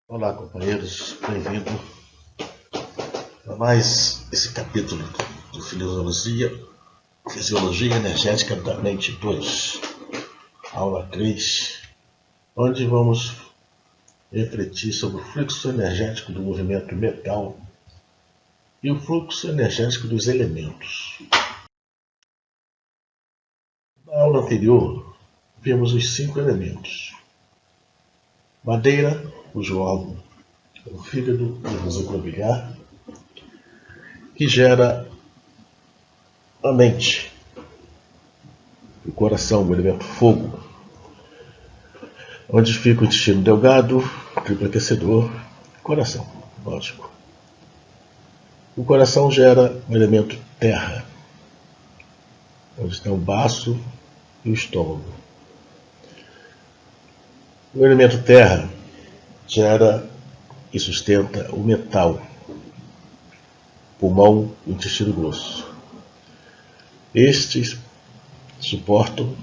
Olá, companheiros, bem-vindo a mais esse capítulo do Fisiologia Energética da Mente 2, aula 3, onde vamos refletir sobre o fluxo energético do movimento metal e o fluxo energético dos elementos. Na aula anterior, vimos os 5 elementos: madeira, cujo órgão é o fígado e a vesícula biliar, que gera a mente, o coração, o elemento fogo, onde fica o intestino delgado, triplo aquecedor, coração, lógico. O coração gera o elemento terra, onde está o baço e o estômago. O elemento terra gera e sustenta o metal, pulmão e intestino grosso. Estes sustentam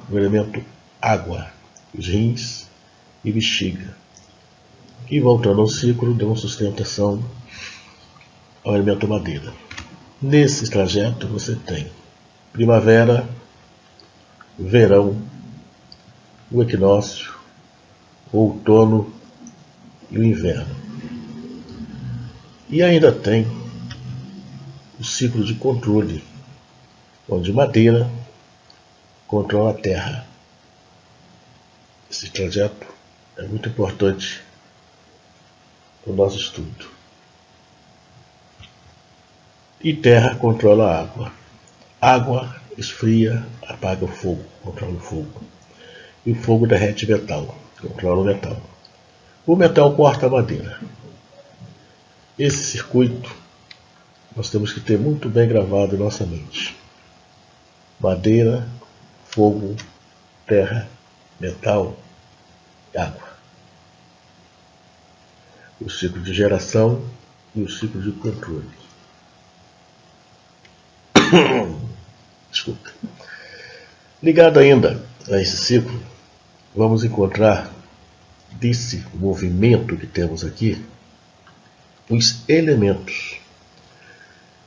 o elemento água, os rins e bexiga, que, voltando ao ciclo, dão sustentação ao elemento madeira. Nesse trajeto você tem primavera, verão, o equinócio, o outono e o inverno. E ainda tem o ciclo de controle, onde madeira controla a terra. Esse trajeto é muito importante para o nosso estudo. E terra controla a água. Água esfria, apaga o fogo, controla o fogo. E o fogo derrete metal, controla o metal. O metal corta a madeira. Esse circuito nós temos que ter muito bem gravado em nossa mente. Madeira, fogo, terra, metal e água. O ciclo de geração e o ciclo de controle. Desculpa. Ligado ainda a esse ciclo, vamos encontrar desse movimento que temos aqui os elementos.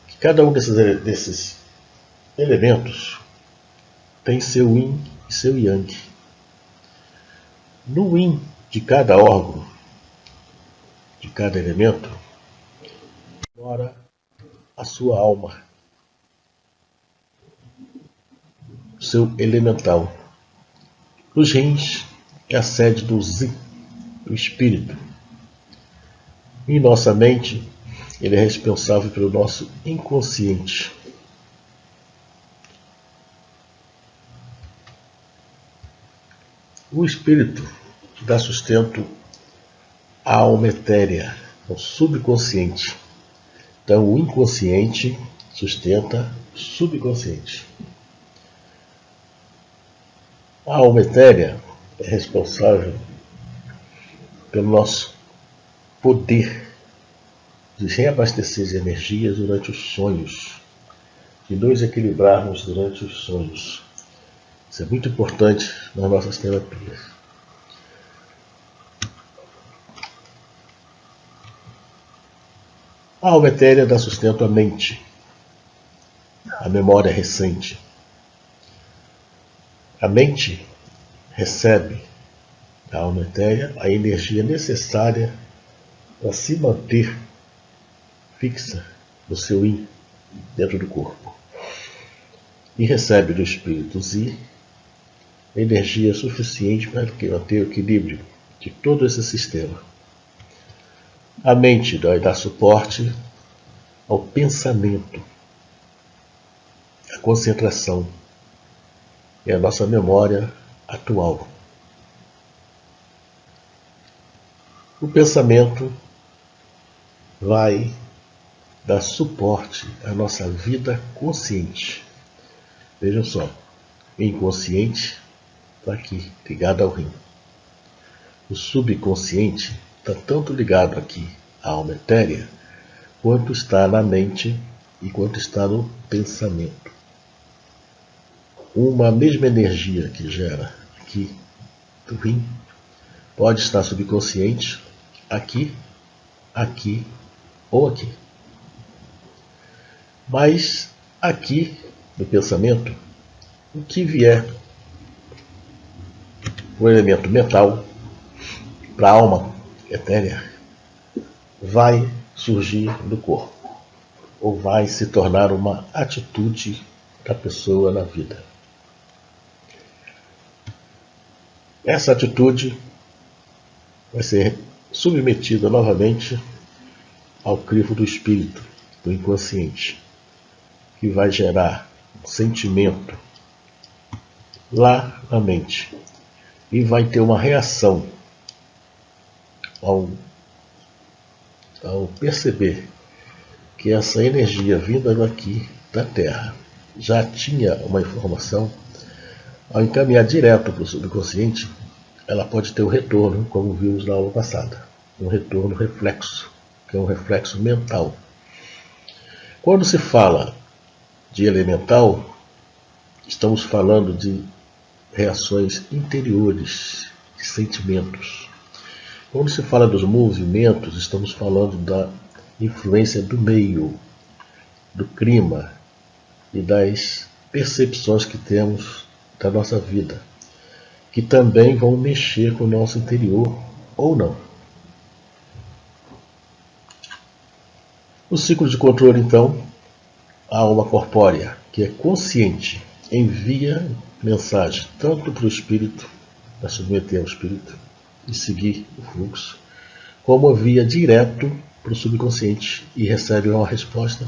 Que cada um desses elementos tem seu yin e seu yang. No yin de cada órgão, de cada elemento, mora a sua alma, seu elemental. Nos rins é a sede do zi, do espírito. Em nossa mente, ele é responsável pelo nosso inconsciente. O espírito dá sustento à alma etérea, ao subconsciente. Então, o inconsciente sustenta o subconsciente. A alma etérea é responsável pelo nosso poder de reabastecer de energias durante os sonhos, de nos equilibrarmos durante os sonhos. Isso é muito importante nas nossas terapias. A alma etérea dá sustento à mente, à memória recente. A mente recebe da alma etérea a energia necessária para se manter fixa no seu yin dentro do corpo. E recebe do espírito zi energia suficiente para manter o equilíbrio de todo esse sistema. A mente dá suporte ao pensamento, à concentração e à nossa memória atual. O pensamento vai dar suporte à nossa vida consciente. Vejam só, o inconsciente está aqui, ligado ao rim. O subconsciente está tanto ligado aqui à alma etérea, quanto está na mente e quanto está no pensamento. Uma mesma energia que gera aqui do rim Pode estar subconsciente, aqui, aqui ou aqui. Mas aqui, no pensamento, o que vier, o elemento mental, para a alma etérea, vai surgir do corpo, ou vai se tornar uma atitude da pessoa na vida. Essa atitude vai ser submetida novamente ao crivo do espírito, do inconsciente, que vai gerar um sentimento lá na mente e vai ter uma reação ao perceber que essa energia vinda daqui da Terra já tinha uma informação. Ao encaminhar direto para o subconsciente, ela pode ter um retorno, como vimos na aula passada, um retorno reflexo, que é um reflexo mental. Quando se fala de elemental, estamos falando de reações interiores, de sentimentos. Quando se fala dos movimentos, estamos falando da influência do meio, do clima e das percepções que temos da nossa vida, que também vão mexer com o nosso interior ou não. No ciclo de controle, então, a alma corpórea, que é consciente, envia mensagem tanto para o espírito, para submeter ao espírito e seguir o fluxo, como envia direto para o subconsciente e recebe uma resposta.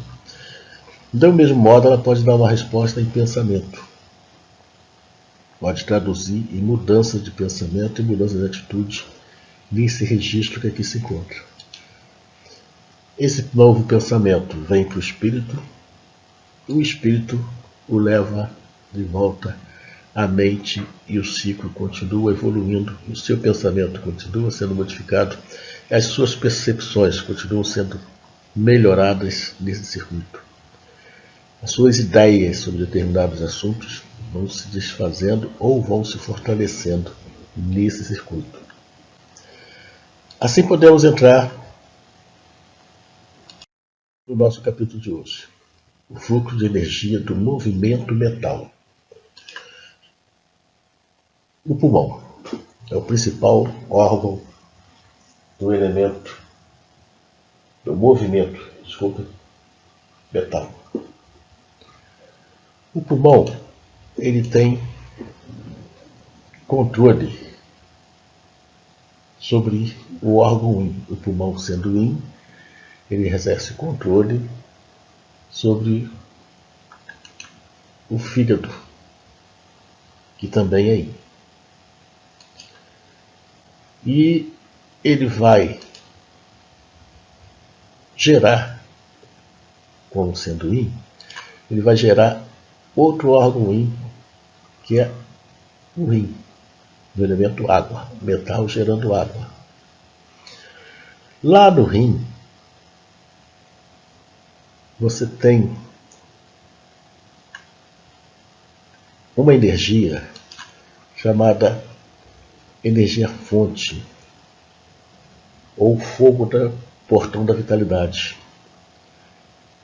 Do mesmo modo, ela pode dar uma resposta em pensamento. Pode traduzir em mudança de pensamento e mudança de atitude nesse registro que aqui se encontra. Esse novo pensamento vem para o espírito e o espírito o leva de volta à mente e o ciclo continua evoluindo, o seu pensamento continua sendo modificado, as suas percepções continuam sendo melhoradas nesse circuito. As suas ideias sobre determinados assuntos vão se desfazendo ou vão se fortalecendo nesse circuito. Assim podemos entrar no nosso capítulo de hoje. O fluxo de energia do movimento mental. O pulmão é o principal órgão do elemento, do movimento, mental. O pulmão, ele tem controle sobre o órgão yin. O pulmão sendo yin, ele exerce controle sobre o fígado, que também é yin. E ele vai gerar, como sendo yin, ele vai gerar outro órgão yin, que é o rim, do elemento água, metal gerando água. Lá no rim, você tem uma energia chamada energia fonte, ou fogo do portão da vitalidade.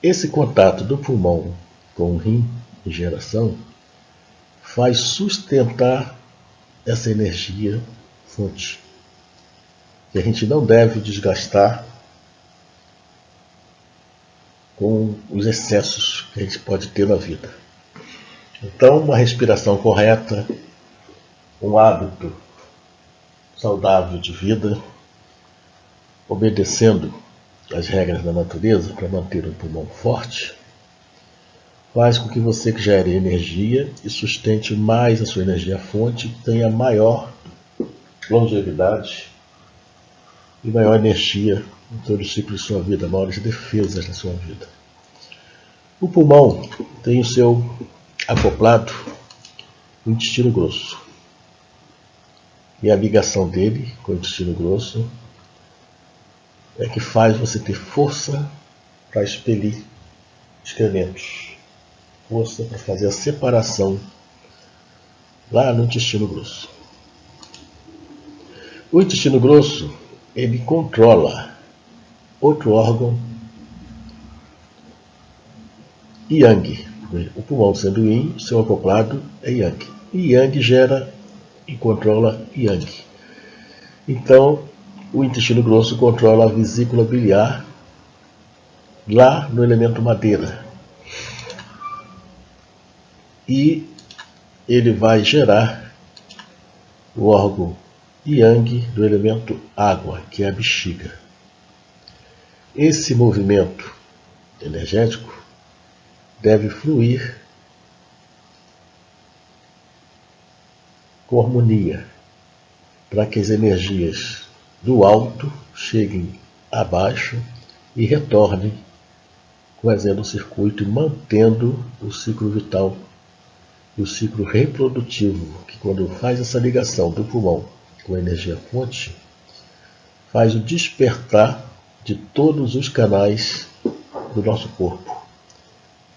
Esse contato do pulmão com o rim em geração faz sustentar essa energia fonte, que a gente não deve desgastar com os excessos que a gente pode ter na vida. Então, uma respiração correta, um hábito saudável de vida, obedecendo as regras da natureza para manter o pulmão forte, faz com que você gere energia e sustente mais a sua energia fonte, tenha maior longevidade e maior energia em todo o ciclo de sua vida, maiores defesas na sua vida. O pulmão tem o seu acoplado o intestino grosso. E a ligação dele com o intestino grosso é que faz você ter força para expelir excrementos, força para fazer a separação lá no intestino grosso. O intestino grosso, ele controla outro órgão Yang. O pulmão sendo Yin, seu acoplado é Yang. E Yang gera e controla Yang. Então, o intestino grosso controla a vesícula biliar lá no elemento madeira. E ele vai gerar o órgão Yang do elemento água, que é a bexiga. Esse movimento energético deve fluir com harmonia, para que as energias do alto cheguem abaixo e retornem, fazendo o circuito e mantendo o ciclo vital e o ciclo reprodutivo, que quando faz essa ligação do pulmão com a energia fonte, faz o despertar de todos os canais do nosso corpo.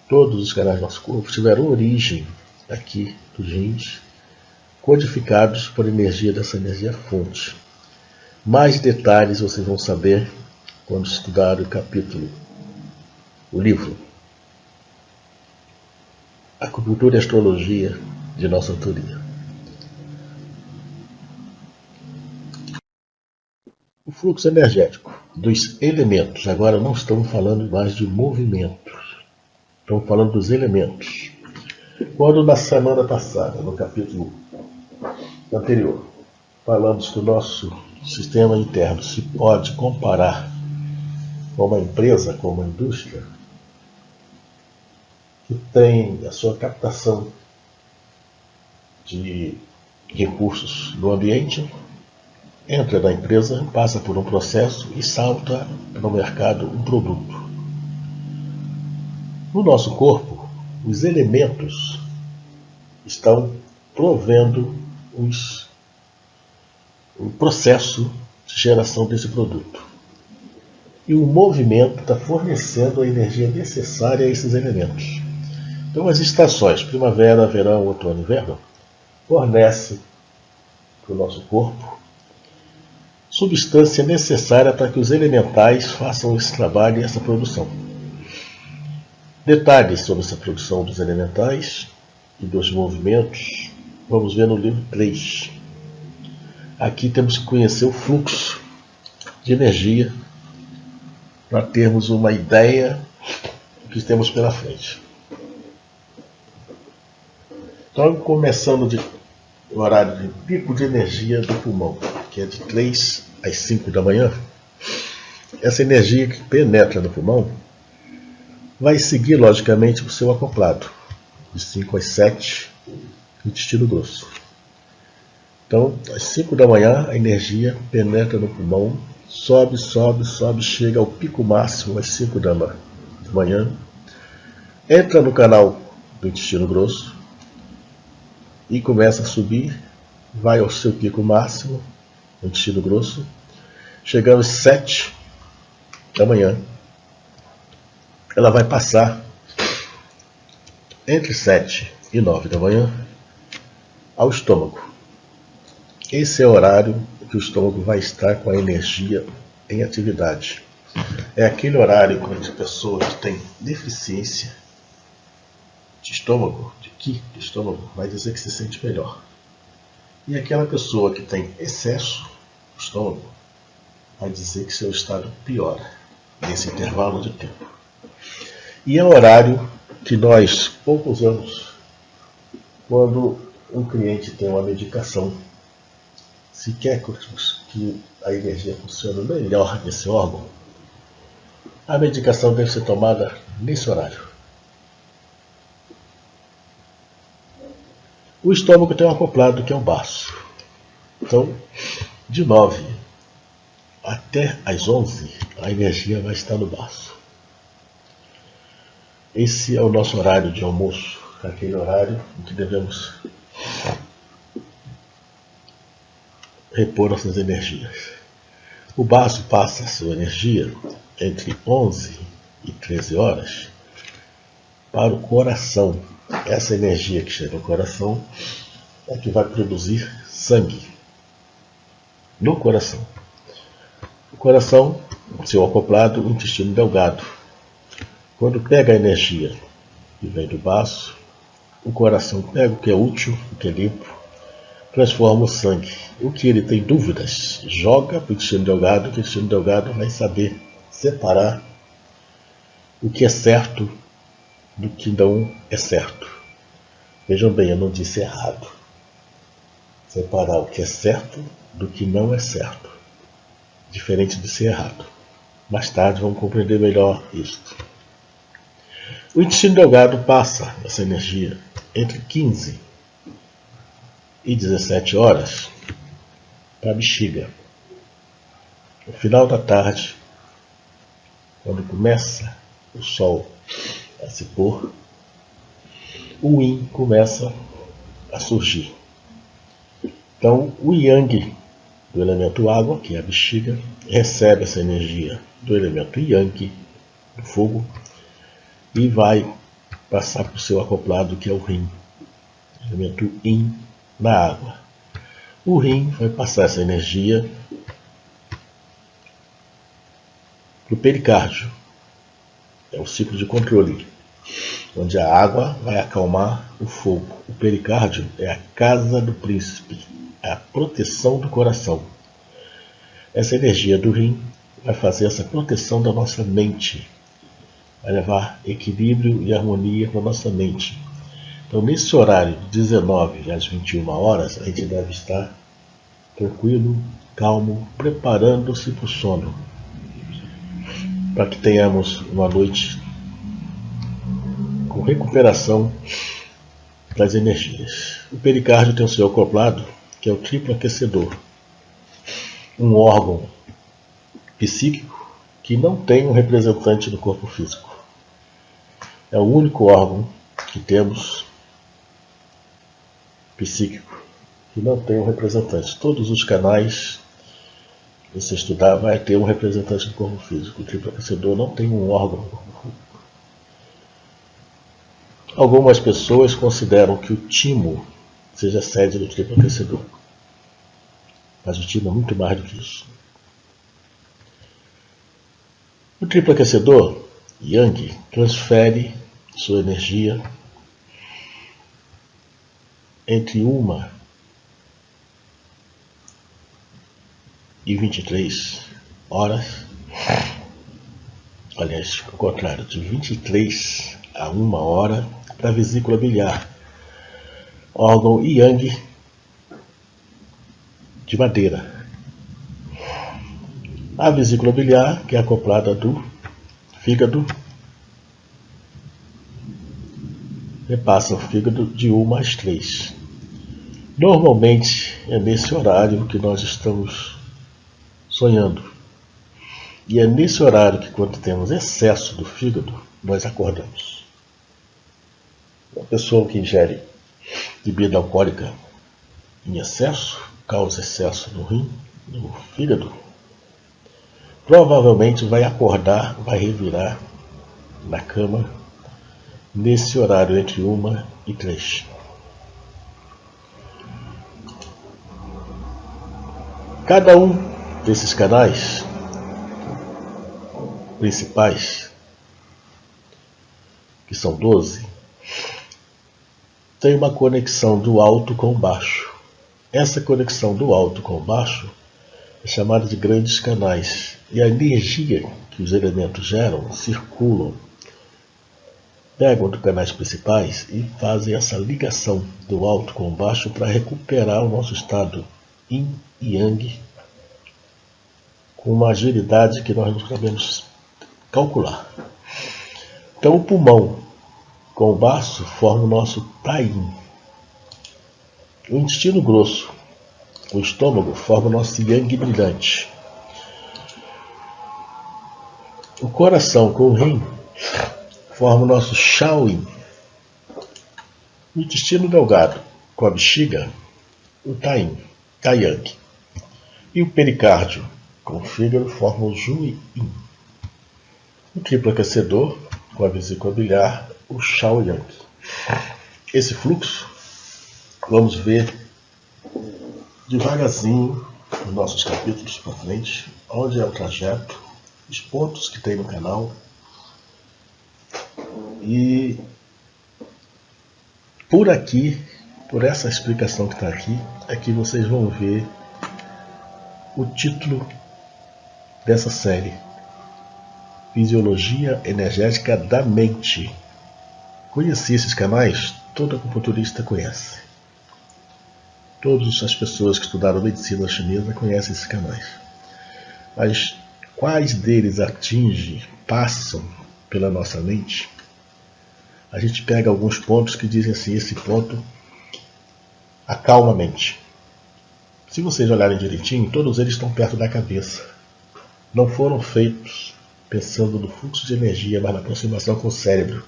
Todos os canais do nosso corpo tiveram origem aqui dos rins, codificados por energia dessa energia fonte. Mais detalhes vocês vão saber quando estudar o capítulo, o livro Acupuntura e Astrologia, de nossa autoria. O fluxo energético dos elementos. Agora não estamos falando mais de movimentos, estamos falando dos elementos. Quando na semana passada, no capítulo anterior, falamos que o nosso sistema interno se pode comparar com uma empresa, com uma indústria, que tem a sua captação de recursos do ambiente, entra na empresa, passa por um processo e salta no mercado um produto. No nosso corpo, os elementos estão provendo o processo de geração desse produto. E o movimento está fornecendo a energia necessária a esses elementos. Então as estações, primavera, verão, outono e inverno, fornecem para o nosso corpo substância necessária para que os elementais façam esse trabalho e essa produção. Detalhes sobre essa produção dos elementais e dos movimentos vamos ver no livro 3. Aqui temos que conhecer o fluxo de energia para termos uma ideia do que temos pela frente. Então, começando o horário de pico de energia do pulmão, que é de 3 às 5 da manhã, essa energia que penetra no pulmão vai seguir, logicamente, o seu acoplado, de 5 às 7, no intestino grosso. Então, às 5 da manhã, a energia penetra no pulmão, sobe, chega ao pico máximo às 5 da manhã, entra no canal do intestino grosso e começa a subir, vai ao seu pico máximo, no intestino grosso, chegando às 7 da manhã, ela vai passar entre 7 e 9 da manhã ao estômago. Esse é o horário que o estômago vai estar com a energia em atividade. É aquele horário onde a pessoa que tem deficiência de estômago, de Qi do estômago, vai dizer que se sente melhor. E aquela pessoa que tem excesso do estômago vai dizer que seu estado piora nesse intervalo de tempo. E é o horário que nós pouco usamos quando um cliente tem uma medicação. Se quer que a energia funcione melhor nesse órgão, a medicação deve ser tomada nesse horário. O estômago tem um acoplado que é o baço. Então, de 9 até às 11, a energia vai estar no baço. Esse é o nosso horário de almoço, aquele horário em que devemos repor nossas energias. O baço passa a sua energia entre 11 e 13 horas para o coração. Essa energia que chega ao coração é que vai produzir sangue. no coração. O coração, seu acoplado, o intestino delgado. Quando pega a energia que vem do baço, o coração pega o que é útil, o que é limpo, transforma o sangue. O que ele tem dúvidas, joga para o intestino delgado, que o intestino delgado vai saber separar o que é certo do que não é certo. Vejam bem, eu não disse errado. Separar o que é certo do que não é certo. Diferente de ser errado. Mais tarde vamos compreender melhor isto. O intestino delgado passa essa energia entre 15 e 17 horas para a bexiga. No final da tarde, quando começa o sol a se pôr, o yin começa a surgir. Então, o yang do elemento água, que é a bexiga, recebe essa energia do elemento yang, do fogo, e vai passar para o seu acoplado, que é o rim, elemento yin na água. O rim vai passar essa energia para o pericárdio, é o ciclo de controle, onde a água vai acalmar o fogo. O pericárdio é a casa do príncipe, é a proteção do coração. Essa energia do rim vai fazer essa proteção da nossa mente, vai levar equilíbrio e harmonia para a nossa mente. Então, nesse horário de 19 às 21 horas, a gente deve estar tranquilo, calmo, preparando-se para o sono, para que tenhamos uma noite com recuperação das energias. O pericárdio tem o seu acoplado, que é o triplo aquecedor, um órgão psíquico que não tem um representante no corpo físico. É o único órgão que temos psíquico que não tem um representante. Todos os canais que você estudar vai ter um representante no corpo físico. O triplo aquecedor não tem um órgão no corpo físico. Algumas pessoas consideram que o timo seja a sede do triplo aquecedor, mas o timo é muito mais do que isso. O triplo aquecedor, Yang, transfere sua energia entre 1 e 23 horas. Aliás, ao contrário, de 23 a 1 hora para a vesícula biliar, órgão Yang de madeira. A vesícula biliar, que é acoplada do fígado, repassa o fígado de 1 às 3. Normalmente é nesse horário que nós estamos sonhando. E é nesse horário que, quando temos excesso do fígado, nós acordamos. Uma pessoa que ingere bebida alcoólica em excesso, causa excesso no rim, no fígado, provavelmente vai acordar, vai revirar na cama nesse horário entre 1 e 3. Cada um desses canais principais, que são 12, tem uma conexão do alto com o baixo. Essa conexão do alto com o baixo é chamada de grandes canais. E a energia que os elementos geram, circulam, pegam dos canais principais e fazem essa ligação do alto com o baixo para recuperar o nosso estado yin e yang com uma agilidade que nós não sabemos calcular. Então o pulmão com o baço forma o nosso taim. O intestino grosso, o estômago, forma o nosso yang brilhante. O coração com o rim forma o nosso shaoyin. O intestino delgado com a bexiga, o taim, taiyang. E o pericárdio com o fígado forma o juyin. O triplo aquecedor com a vesícula biliar, o shaoyang. Esse fluxo vamos ver devagarzinho nos nossos capítulos para frente, onde é o trajeto, os pontos que tem no canal. E por aqui, por essa explicação que está aqui, é que vocês vão ver o título dessa série: Fisiologia Energética da Mente. Conheci esses canais, todo acupunturista conhece. Todas as pessoas que estudaram medicina chinesa conhecem esses canais. Mas quais deles atingem, passam pela nossa mente? A gente pega alguns pontos que dizem assim: esse ponto acalma a mente. Se vocês olharem direitinho, todos eles estão perto da cabeça. Não foram feitos pensando no fluxo de energia, mas na aproximação com o cérebro.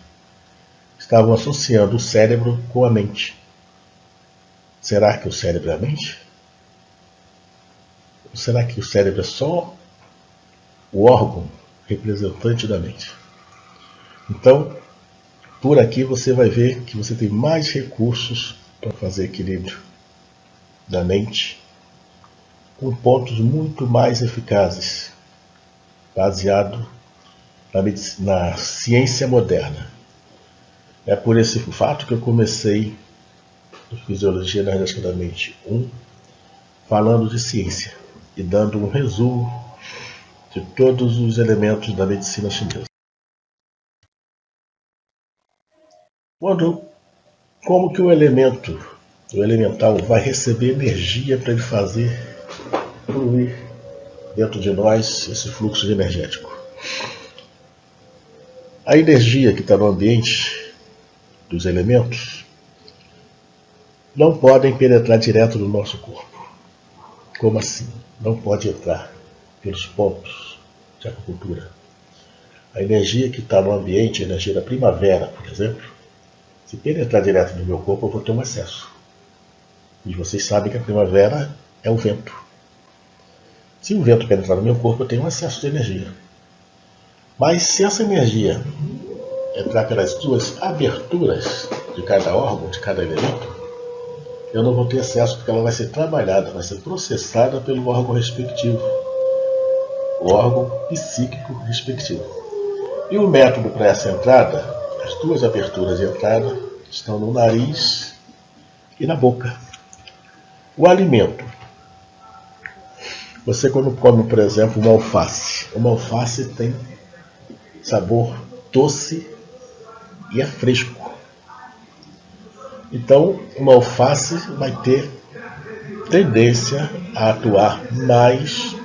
Estavam associando o cérebro com a mente. Será que o cérebro é a mente? Ou será que o cérebro é só o órgão representante da mente? Então, por aqui você vai ver que você tem mais recursos para fazer equilíbrio da mente, com pontos muito mais eficazes, baseado na ciência moderna. É por esse fato que eu comecei no Fisiologia Energética da Mente 1, falando de ciência e dando um resumo de todos os elementos da medicina chinesa. Como que o elemental vai receber energia para ele fazer fluir dentro de nós esse fluxo energético? A energia que está no ambiente dos elementos não podem penetrar direto no nosso corpo. Como assim? Não pode entrar pelos pontos de acupuntura. A energia que está no ambiente, a energia da primavera, por exemplo, se penetrar direto no meu corpo, eu vou ter um excesso. E vocês sabem que a primavera é o vento. Se o vento penetrar no meu corpo, eu tenho um excesso de energia. Mas se essa energia entrar pelas duas aberturas de cada órgão, de cada elemento, eu não vou ter excesso, porque ela vai ser trabalhada, vai ser processada pelo órgão respectivo, o órgão psíquico respectivo. E o método para essa entrada, as duas aberturas de entrada, estão no nariz e na boca. O alimento. Você quando come, por exemplo, uma alface tem sabor doce e é fresco. Então, uma alface vai ter tendência a atuar mais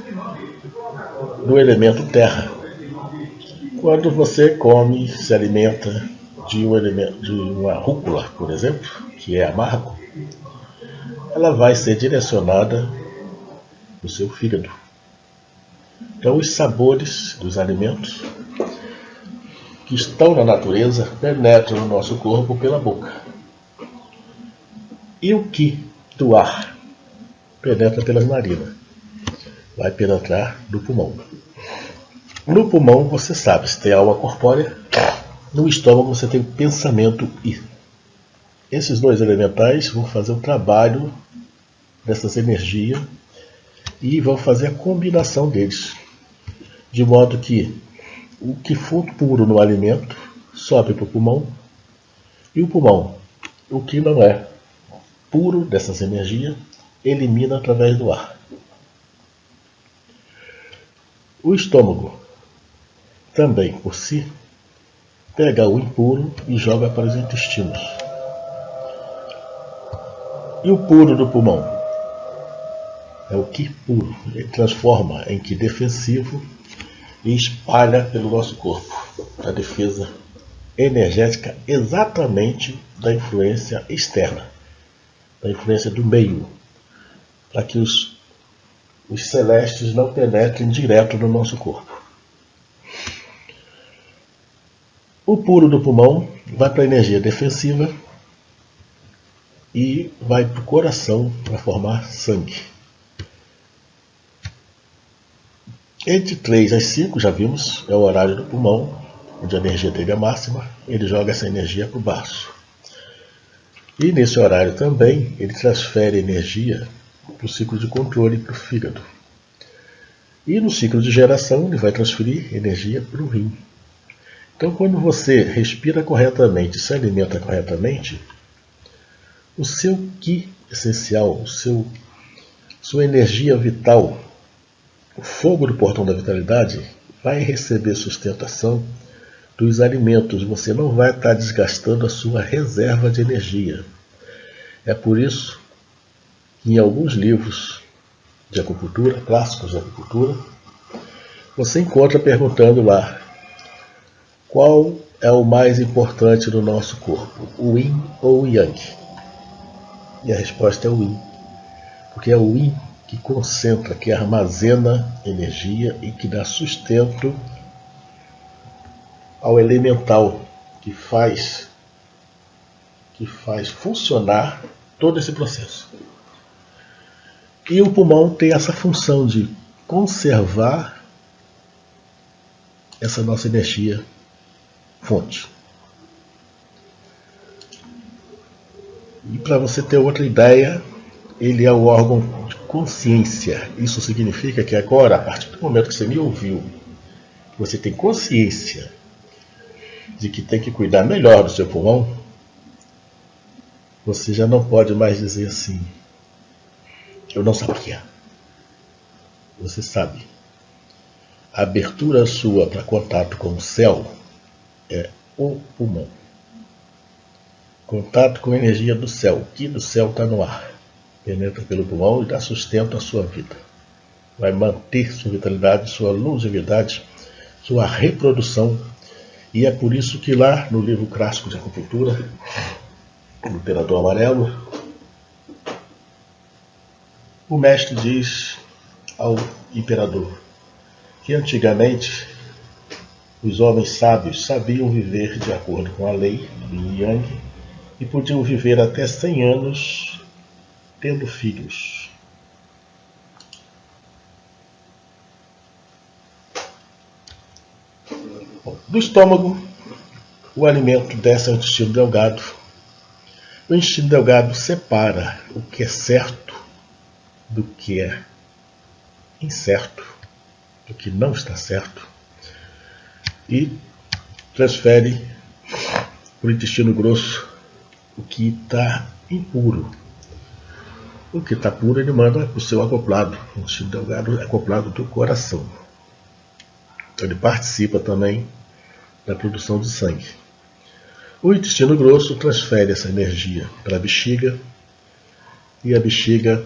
no elemento terra. Quando você come, se alimenta de uma rúcula, por exemplo, que é amargo, ela vai ser direcionada no seu fígado. Então, os sabores dos alimentos que estão na natureza penetram no nosso corpo pela boca. E o Qi do ar penetra pelas narinas, vai penetrar no pulmão. No pulmão, você sabe, se tem alma corpórea, no estômago você tem o pensamento I. Esses dois elementais vão fazer o trabalho dessas energias e vão fazer a combinação deles, de modo que o que for puro no alimento sobe para o pulmão, e o pulmão, o que não é puro dessas energias, elimina através do ar. O estômago, também por si, pega o impuro e joga para os intestinos. E o puro do pulmão? É o Qi puro. Ele transforma em Qi defensivo e espalha pelo nosso corpo a defesa energética exatamente da influência externa, da influência do meio, para que os celestes não penetrem direto no nosso corpo. O puro do pulmão vai para a energia defensiva e vai para o coração para formar sangue. Entre 3 às 5, já vimos, é o horário do pulmão, onde a energia dele é máxima, ele joga essa energia para o baço. E nesse horário também, ele transfere energia para o ciclo de controle para o fígado. E no ciclo de geração ele vai transferir energia para o rim. Então quando você respira corretamente, se alimenta corretamente, o seu Qi essencial, sua energia vital, o fogo do portão da vitalidade, vai receber sustentação dos alimentos. Você não vai estar desgastando a sua reserva de energia. É por isso que em alguns livros de acupuntura, clássicos de acupuntura, você encontra perguntando lá: qual é o mais importante no nosso corpo, o Yin ou o Yang? E a resposta é o Yin, porque é o Yin que concentra, que armazena energia e que dá sustento ao elemental que faz funcionar todo esse processo. E o pulmão tem essa função de conservar essa nossa energia fonte. E para você ter outra ideia, ele é o órgão de consciência. Isso significa que agora, a partir do momento que você me ouviu, você tem consciência de que tem que cuidar melhor do seu pulmão, você já não pode mais dizer assim: eu não sabia. Você sabe. A abertura sua para contato com o céu é o pulmão. Contato com a energia do céu. O Qi do céu está no ar. Penetra pelo pulmão e dá sustento à sua vida. Vai manter sua vitalidade, sua longevidade, sua reprodução. E é por isso que lá no livro clássico de acupuntura, o Imperador Amarelo, o mestre diz ao imperador que antigamente os homens sábios sabiam viver de acordo com a lei do Yin Yang e podiam viver até 100 anos tendo filhos. Do estômago, o alimento desce ao intestino delgado. O intestino delgado separa o que é certo do que é incerto, do que não está certo, e transfere para o intestino grosso o que está impuro. O que está puro ele manda para o seu acoplado, o intestino delgado é acoplado do coração. Então ele participa também da produção de sangue. O intestino grosso transfere essa energia para a bexiga e a bexiga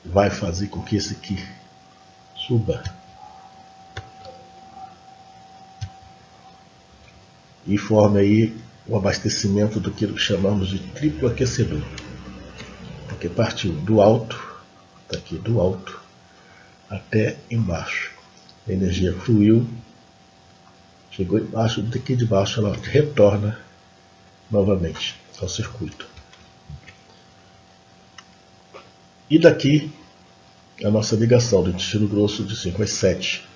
vai fazer com que esse Qi suba e forme aí o abastecimento do que chamamos de triplo aquecedor, porque partiu do alto, daqui do alto até embaixo. A energia fluiu, chegou embaixo, daqui de baixo ela retorna novamente ao circuito. E daqui a nossa ligação do intestino grosso de 5 às 7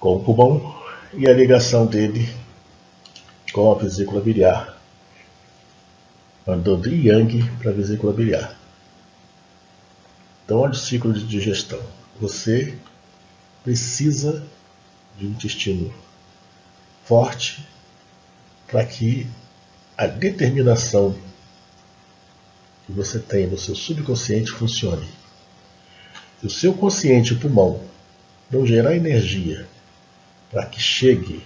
com o pulmão e a ligação dele com a vesícula biliar, mandando Yang para a vesícula biliar. Então olha o ciclo de digestão. Você precisa de um intestino forte para que a determinação que você tem no seu subconsciente funcione. Se o seu consciente, o pulmão, não gerar energia para que chegue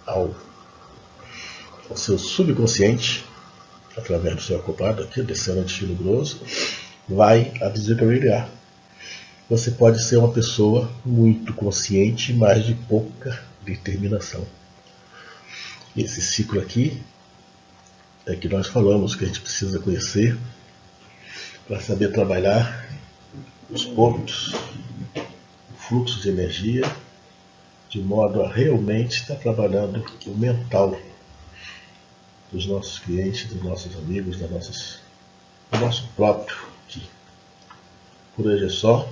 ao seu subconsciente, através do seu acoplado aqui, descendo ao intestino grosso, vai a vesícula biliar. Você pode ser uma pessoa muito consciente, mas de pouca determinação. Esse ciclo aqui é que nós falamos que a gente precisa conhecer para saber trabalhar os pontos, o fluxo de energia, de modo a realmente estar trabalhando o mental dos nossos clientes, dos nossos amigos, do nosso próprio Qi. Por hoje é só.